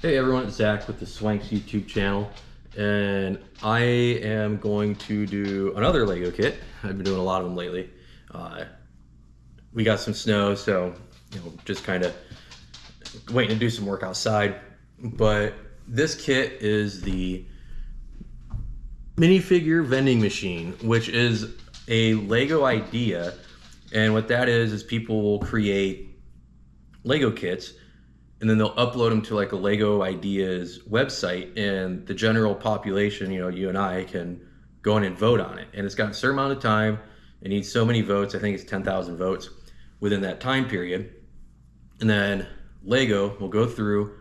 Hey everyone, it's Zach with the Swanks YouTube channel, and I am going to do another Lego kit. I've been doing a lot of them lately. We got some snow, so just kind of waiting to do some work outside. But this kit is the Minifigure vending machine, which is a Lego idea, and what that is people will create Lego kits and then they'll upload them to like a Lego Ideas website, and the general population, you and I, can go in and vote on it. And it's got a certain amount of time. It needs so many votes. I think it's 10,000 votes within that time period. And then Lego will go through,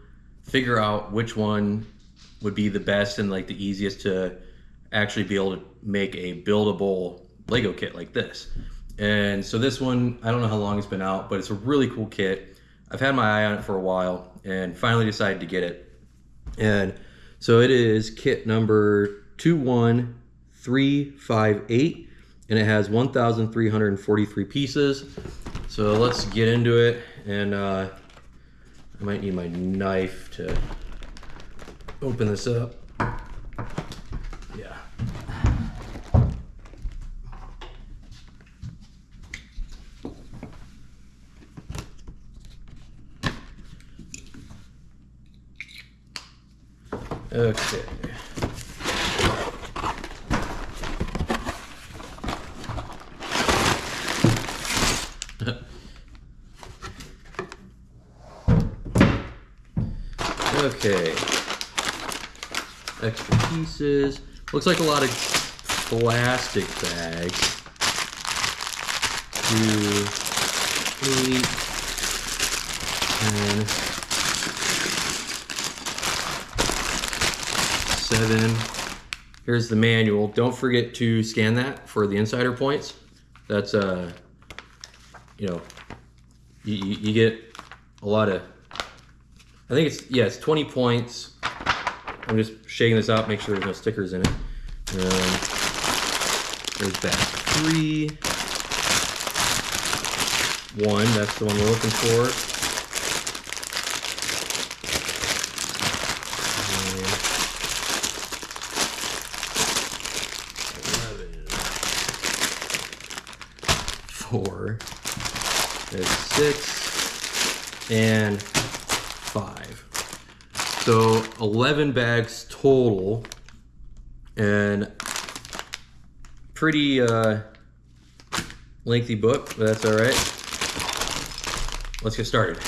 figure out which one would be the best and like the easiest to actually be able to make a buildable Lego kit like this. And so this one, I don't know how long it's been out, but it's a really cool kit. I've had my eye on it for a while and finally decided to get it. And so it is kit number 21358, and it has 1,343 pieces. So let's get into it, and I might need my knife to open this up. Yeah. Okay. Okay. Extra pieces. Looks like a lot of plastic bags. 2, 8, 10, 7. Here's the manual. Don't forget to scan that for the insider points. That's you get a lot of, I think it's 20 points. I'm just shaking this out, make sure there's no stickers in it. There's bag 3. 1, that's the one we're looking for. 4, there's 6, and 5. So 11 bags total, and pretty lengthy book, but that's all right. Let's get started.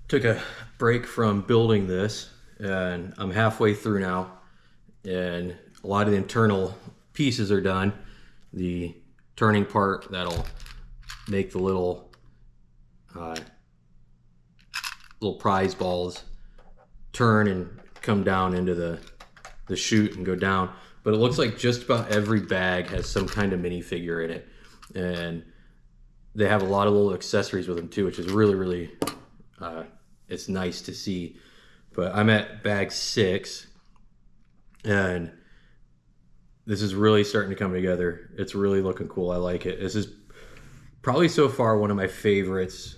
Took a break from building this, and I'm halfway through now, and a lot of the internal pieces are done. The turning part that'll make the little prize balls turn and come down into the chute and go down. But it looks like just about every bag has some kind of minifigure in it, and they have a lot of little accessories with them too, which is really it's nice to see. But I'm at bag 6, and this is really starting to come together. It's really looking cool. I like it. This is probably so far one of my favorites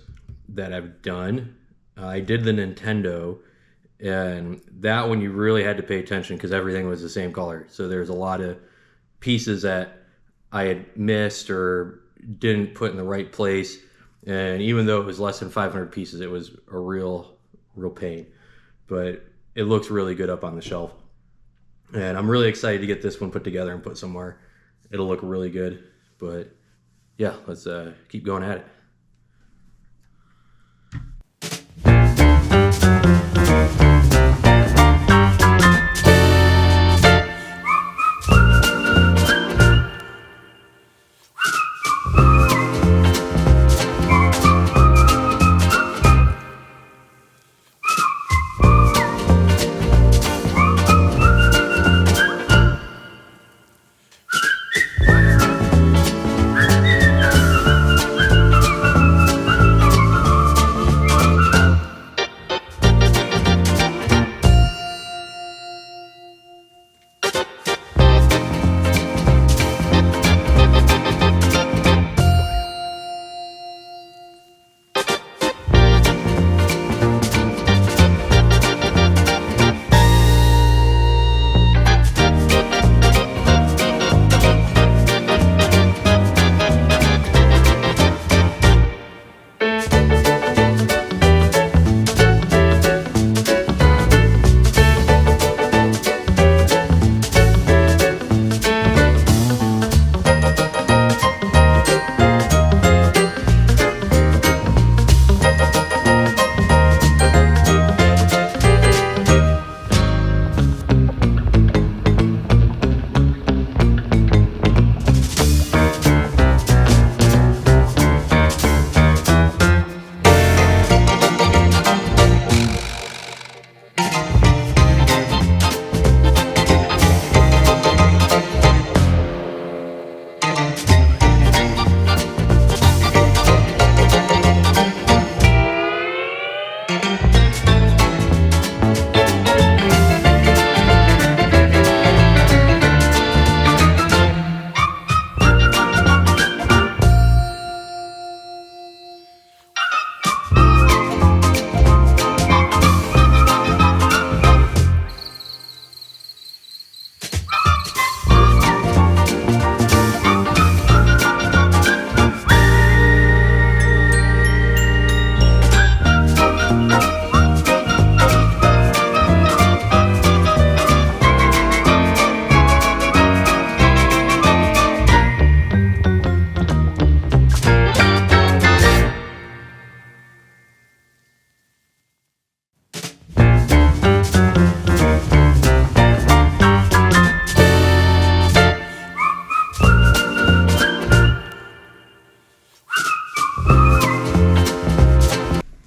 that I've done. I did the Nintendo, and that one you really had to pay attention because everything was the same color. So there's a lot of pieces that I had missed or didn't put in the right place. And even though it was less than 500 pieces, it was a real pain. But it looks really good up on the shelf. And I'm really excited to get this one put together and put somewhere. It'll look really good. But yeah, let's keep going at it.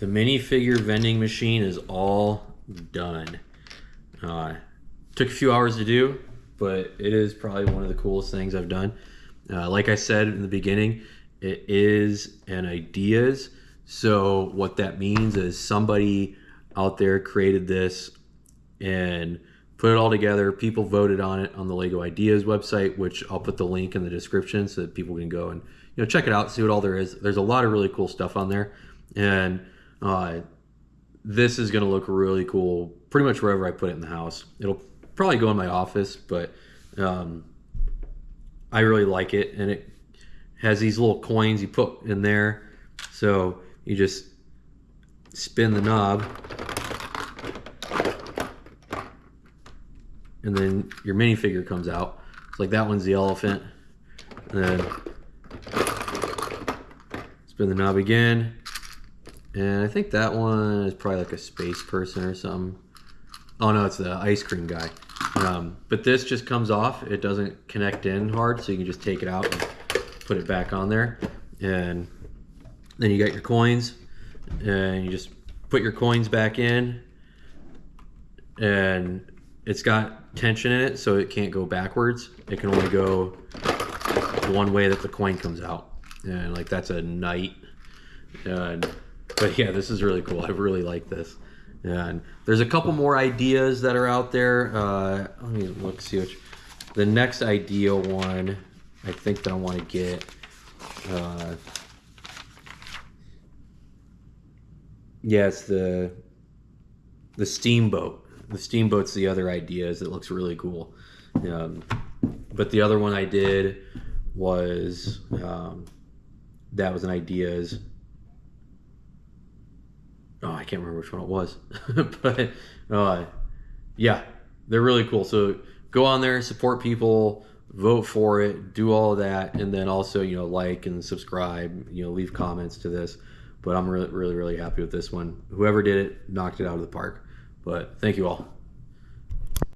The minifigure vending machine is all done. Took a few hours to do, but it is probably one of the coolest things I've done. Like I said in the beginning, it is an ideas. So what that means is somebody out there created this and put it all together. People voted on it on the Lego Ideas website, which I'll put the link in the description so that people can go and check it out, see what all there is. There's a lot of really cool stuff on there, and this is going to look really cool pretty much wherever I put it in the house. It'll probably go in my office, but I really like it, and it has these little coins you put in there. So you just spin the knob, and then your minifigure comes out. It's like that one's the elephant. And then spin the knob again, And I think that one is probably like a space person or something. Oh no, it's the ice cream guy. But this just comes off. It doesn't connect in hard, so you can just take it out and put it back on there. And then you got your coins, and you just put your coins back in, and it's got tension in it, so it can't go backwards. It can only go one way that the coin comes out. And like that's a knight. But yeah, this is really cool. I really like this. And there's a couple more ideas that are out there. Let me look, see which. The next idea one, I think that I want to get. Yeah, it's the steamboat. The steamboat's the other idea. Is it looks really cool. But the other one I did was that was an idea is. Oh, I can't remember which one it was, but yeah, they're really cool. So go on there, support people, vote for it, do all of that, and then also like and subscribe, leave comments to this. But I'm really happy with this one. Whoever did it knocked it out of the park. But thank you all.